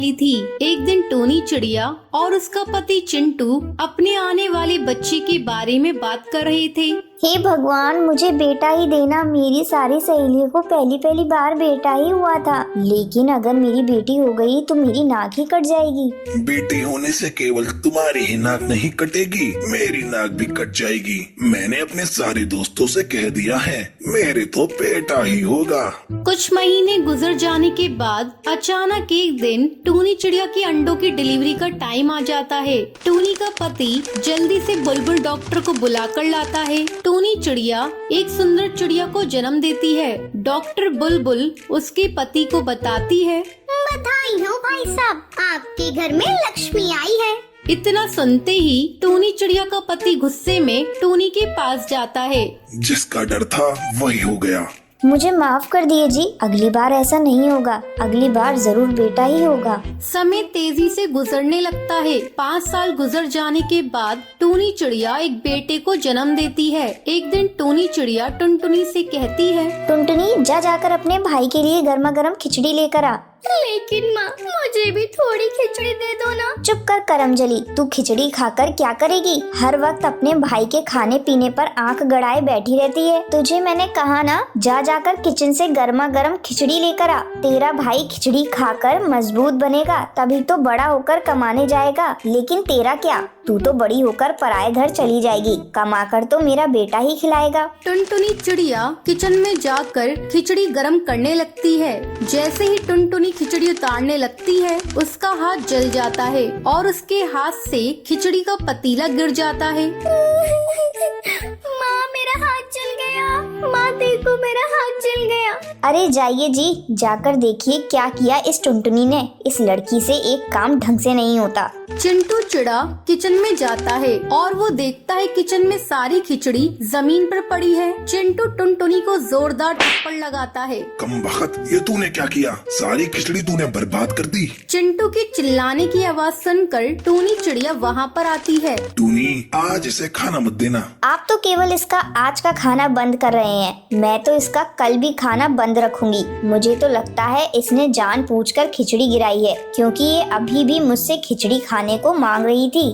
थी। एक दिन टोनी चिड़िया और उसका पति चिंटू अपने आने वाले बच्चे के बारे में बात कर रहे थे। हे भगवान, मुझे बेटा ही देना। मेरी सारी सहेलियों को पहली बार बेटा ही हुआ था, लेकिन अगर मेरी बेटी हो गई तो मेरी नाक ही कट जाएगी। बेटी होने से केवल तुम्हारी ही नाक नहीं कटेगी, मेरी नाक भी कट जाएगी। मैंने अपने सारे दोस्तों से कह दिया है, मेरे तो बेटा ही होगा। कुछ महीने गुजर जाने के बाद अचानक एक दिन टोनी चिड़िया के अंडों की डिलीवरी का टाइम आ जाता है। टोनी का पति जल्दी से बुलबुल डॉक्टर को बुलाकर लाता है। टोनी चिड़िया एक सुंदर चिड़िया को जन्म देती है। डॉक्टर बुलबुल उसके पति को बताती है, बधाई हो भाई साहब, आपके घर में लक्ष्मी आई है। इतना सुनते ही टोनी चिड़िया का पति गुस्से में टोनी के पास जाता है। जिसका डर था वही हो गया। मुझे माफ कर दिए जी, अगली बार ऐसा नहीं होगा। अगली बार जरूर बेटा ही होगा। समय तेजी से गुजरने लगता है। 5 साल गुजर जाने के बाद टोनी चिड़िया एक बेटे को जन्म देती है। एक दिन टोनी चिड़िया टुनटुनी से कहती है, टुनटुनी, जा जाकर अपने भाई के लिए गर्मा गर्म खिचड़ी लेकर आ। लेकिन माँ, मुझे भी थोड़ी खिचड़ी दे दो ना। चुप कर करमजली, तू खिचड़ी खाकर क्या करेगी? हर वक्त अपने भाई के खाने पीने पर आंख गड़ाए बैठी रहती है। तुझे मैंने कहा ना, जा जाकर किचन से गर्मा गर्म खिचड़ी लेकर आ। तेरा भाई खिचड़ी खाकर मजबूत बनेगा, तभी तो बड़ा होकर कमाने जाएगा। लेकिन तेरा क्या, तू तो बड़ी होकर पराए घर चली जाएगी। कमाकर तो मेरा बेटा ही खिलाएगा। टुनटुनी चिड़िया किचन में जाकर खिचड़ी गरम करने लगती है। जैसे ही टुनटुनी खिचड़ी उतारने लगती है, उसका हाथ जल जाता है और उसके हाथ से खिचड़ी का पतीला गिर जाता है। माँ, मेरा हाथ जल गया। माँ देखो, मेरा हाथ जल गया। अरे जाइए जी, जाकर देखिए क्या किया इस टुनटुनी ने। इस लड़की से एक काम ढंग से नहीं होता। चिंटू चिड़ा किचन में जाता है और वो देखता है किचन में सारी खिचड़ी जमीन पर पड़ी है। चिंटू टुनटुनी को जोरदार थप्पड़ लगाता है। कमबख्त, ये तूने क्या किया? सारी खिचड़ी तूने बर्बाद कर दी। चिंटू की चिल्लाने की आवाज सुनकर टोनी चिड़िया वहाँ पर आती है। टूनी, आज इसे खाना मत देना। आप तो केवल इसका आज का खाना बंद कर रहे हैं, मैं तो इसका कल भी खाना बंद रखूंगी। मुझे तो लगता है इसने जानबूझकर खिचड़ी गिराई है, क्योंकि ये अभी भी मुझसे खिचड़ी खाने को मांग रही थी।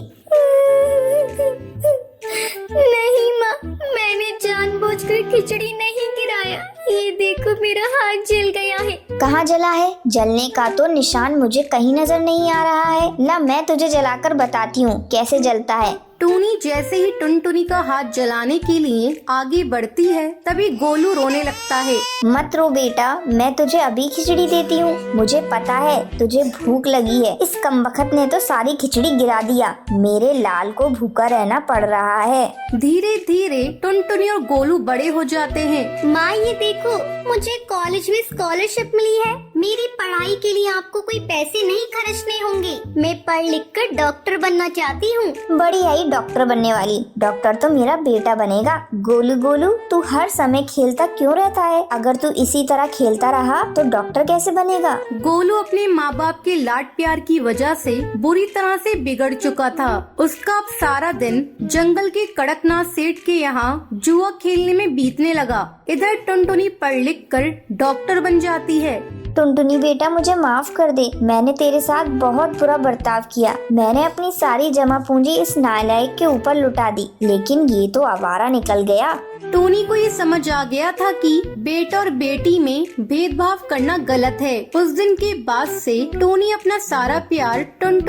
नहीं माँ, मैंने जानबूझकर खिचड़ी नहीं गिराया। ये देखो, मेरा हाथ जल गया है। कहाँ जला है? जलने का तो निशान मुझे कहीं नजर नहीं आ रहा है। ला, मैं तुझे जलाकर बताती हूँ कैसे जलता है। टोनी जैसे ही टुनटुनी का हाथ जलाने के लिए आगे बढ़ती है, तभी गोलू रोने लगता है। मत रो बेटा, मैं तुझे अभी खिचड़ी देती हूँ। मुझे पता है तुझे भूख लगी है। इस कमबख्त ने तो सारी खिचड़ी गिरा दिया। मेरे लाल को भूखा रहना पड़ रहा है। धीरे धीरे टुनटुनी और गोलू बड़े हो जाते हैं। माँ, ये देखो, मुझे कॉलेज में स्कॉलरशिप मिली है। मेरी पढ़ाई के लिए आपको कोई पैसे नहीं खर्चने होंगे। मैं पढ़ लिख कर डॉक्टर बनना चाहती हूँ। बड़ी आई डॉक्टर बनने वाली। डॉक्टर तो मेरा बेटा बनेगा। गोलू गोलू, तू हर समय खेलता क्यों रहता है? अगर तू इसी तरह खेलता रहा तो डॉक्टर कैसे बनेगा? गोलू अपने माँ बाप के लाड प्यार की वजह से बुरी तरह से बिगड़ चुका था। उसका अब सारा दिन जंगल के कड़कनाथ सेठ के यहाँ जुआ खेलने में बीतने लगा। इधर टुनटुनी पढ़ लिख कर डॉक्टर बन जाती है। टुनटुनी बेटा, मुझे माफ कर दे। मैंने तेरे साथ बहुत बुरा बर्ताव किया। मैंने अपनी सारी जमा पूंजी इस नालायक के ऊपर लुटा दी, लेकिन ये तो आवारा निकल गया। टोनी को ये समझ आ गया था कि बेटा और बेटी में भेदभाव करना गलत है। उस दिन के बाद से टोनी अपना सारा प्यार टुनटुनी